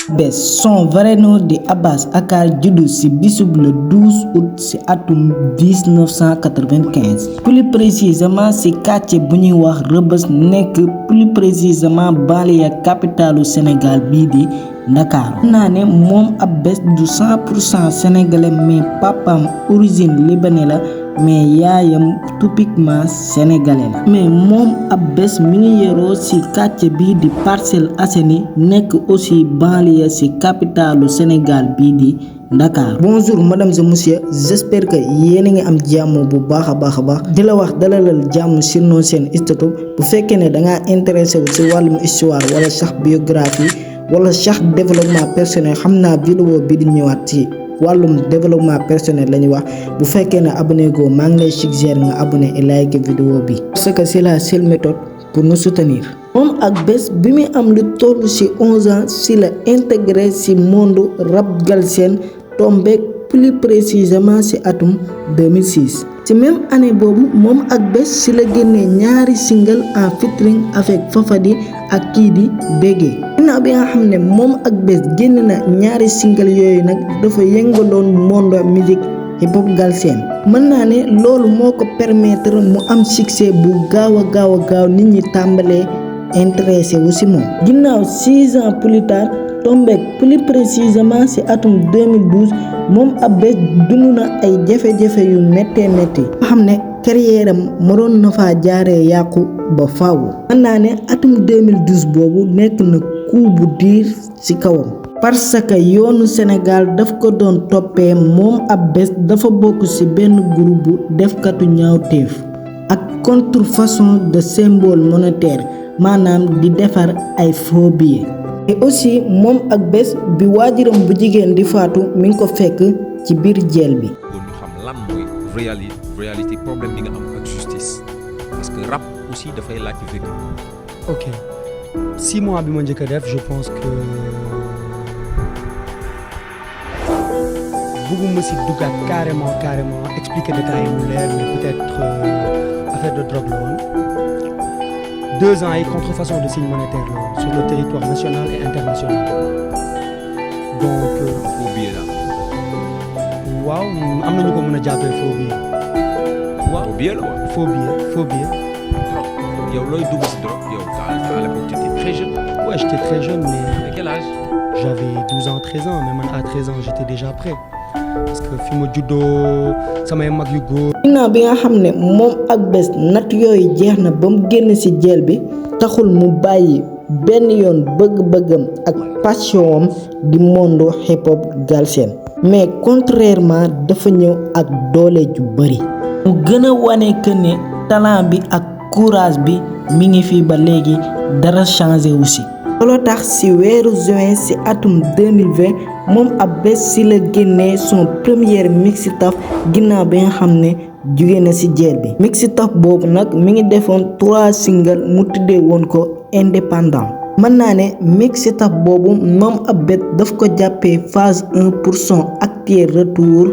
Bes son vrai nom di Abbas Akar juddu ci bisub le 12 août ci atum 1995 plus précisément ci quartier bu ñuy wax Rebeuss nekk plus précisément banlieue capitalu Sénégal bii di Dakar. naa ne moom Abbas du 100% sénégalais mais papam origine libanais la mais yaayam typiquement sénégalais la mais moom Abbas mi ngi yeroo ci quartier bii di Parcelles Assainies nekk aussi banlieue ci capitalu Sénégal bii di Dakar. Bonjour madame et monsieur, j'espère que yéen a ngi am jàmm bu baax a baax di la wax dalalal jàmm sur nos chaînes YouTube bu fekkee ne da ngaa intéressé wu ci wàllum histoire wala sax biographie wala sax développement personnel xam naa vidéo bi di ñëwaat ci wàllum développement personnel la ñuy wax bu fekkee ne abonné go maa ngi lay suggérer nga abonné et like vidéo bi parce que c'est la seule méthode pour nous soutenir. moom ak bés bi muy am lu toll ci 11 ans ci la intégré ci monde rap galsen tombé plus précisément ci atum 2006. ci même année boobu moom ak bés ci la génnee ñaari single en featuring avec Fafadi ak kii di Bégué. ginnaaw bi nga xam ne moom ak bés génn na ñaari single yooyu nag dafa yëngaloon monde musique hip hop galsen. mën naa ne loolu moo ko permettre mu am succès bu gaaw a nit ñi tàmbalee intéressé wu ci moom. ginnaaw 6 ans plus tard tombé plus précisément ci atum 2012 moom Abbas dund na ay jafe-jafe yu méttee nga xam ne carrière am mënoon na faa jaaree yàqu ba faaw. mën naa ne atum 2012 boobu nekk na coup bu diir ci kawam. parce que yoonu Sénégal daf ko doon toppee moom Abbas dafa bokk ci benn groupe bu defkatu ñaawteef ak contrefaçon de symbole monétaire maanaam di defar ay faux billets. et aussi moom ak bés bi waajuram bu jigéen di faatu mi ngi ko fekk ci biir jeel bi. ñu xam lan mooy réalité problème bi nga am ak justice parce que rap aussi dafay laaj vécu. ok 6 mois bi ma njëkk a def je pense que bëgguma si duggaat carrément expliquer détails mu leer mais peut-être affaire de drogue la woon 2 ans ay contrefaçon de signe monétaire la woon sur le territoire national et international donc faux billet la waaw am na ñu ko mën a jàppee faux billet. waaw faux billet la waaw. faux billet. drogue yow looy dugg si drogue yow à l'époque tu étais très jeune. ouais j'étais très jeune mais. à quel âge. j'avais 12 ans 13 ans mais man à 13 ans j'étais déjà prêt parce que fi ma juddoo samay mag yu góor. ginnaaw bi nga xam ne moom ak bés natt yooyu jeex na ba mu génn ci jeel bi taxul mu bàyyi benn yoon bëgg-bëggam ak passion am di monde hip hop galsen mais contrairement dafa ñëw ak doole ju bari. mu gën a wane que ne talent bi ak courage bi mi ngi fi ba léegi dara changé wu ci. looloo tax ci weeru juin ci atum 2020 moom Abbas ci la génnee son premier mixtape ginnaaw bi nga xam ne jóge na ci jeel bi. mixtape boobu nag mi ngi defoon 3 single mu tuddee woon ko indépendant. mën naa ne mixtape boobu moom Abbas daf ko jàppee phase 1 pour son actuel retour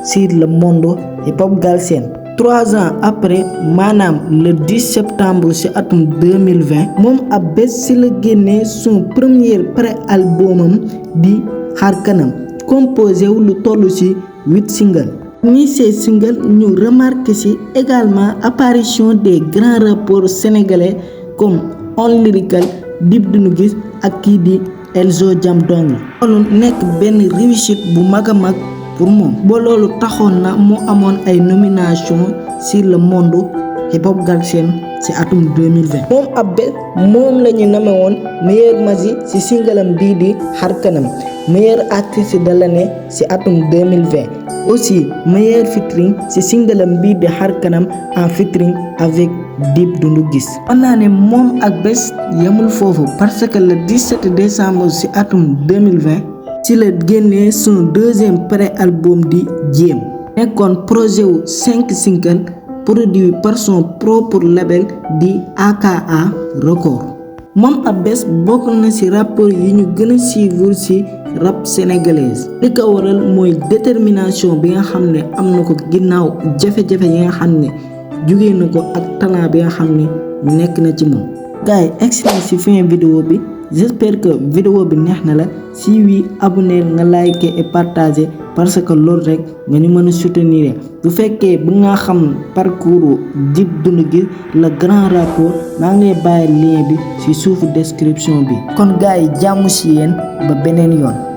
sur le monde hip hop galsen. 3 ans après maanaam le 10 septembre ci atum 2020 moom Abbas ci la génnee son premier pré-albumam di xar kanam composé wu lu toll ci 8 singles. ni ces singles ñu remarqué ci également apparition des grands rappeurs sénégalais comme On Lyrical Dip Doundou Guiss ak kii di Elzo Jamdong. loolu nekk benn réussite bu mag a mag pour moom ba loolu taxoon na mu amoon ay nomination sur le monde hip hop galsen ci atum 2020. moom Abbas moom la ñu nommé woon meilleur magi ci singalam bii di xar kanam meilleur artiste de l'année ci atum 2020 aussi meilleur featuring ci singalam bii di xar kanam en featuring avec Dip Doundou Guiss. mën naa ne moom Abbas yemul foofu parce que le 17 décembre ci atum 2020 ci la génnee son deuxième pré-album di Jéem nekkoon projet wu 5 singles produit par son propre label di AKA Record. moom Abbas bokk na ci rappeur yi ñu gën a suivre ci rap sénégalaise li ko waral mooy détermination bi nga xam ne am na ko ginnaaw jafe-jafe yi nga xam ne jugee na ko ak talent bi nga xam ne nekk na ci moom. gars yi egsi nañ ci fin vidéo bi j'espère que vidéo bi neex na la si oui abonner nga liker et partager parce que loolu rek nga ñu mën a soutenir bu fekkee bu nga xam parcours Dip Doundou Guiss le grand rappeur maa ngi lay bàyyi lien bi ci suufu description bi kon gars yi jàmm ci yéen ba beneen yoon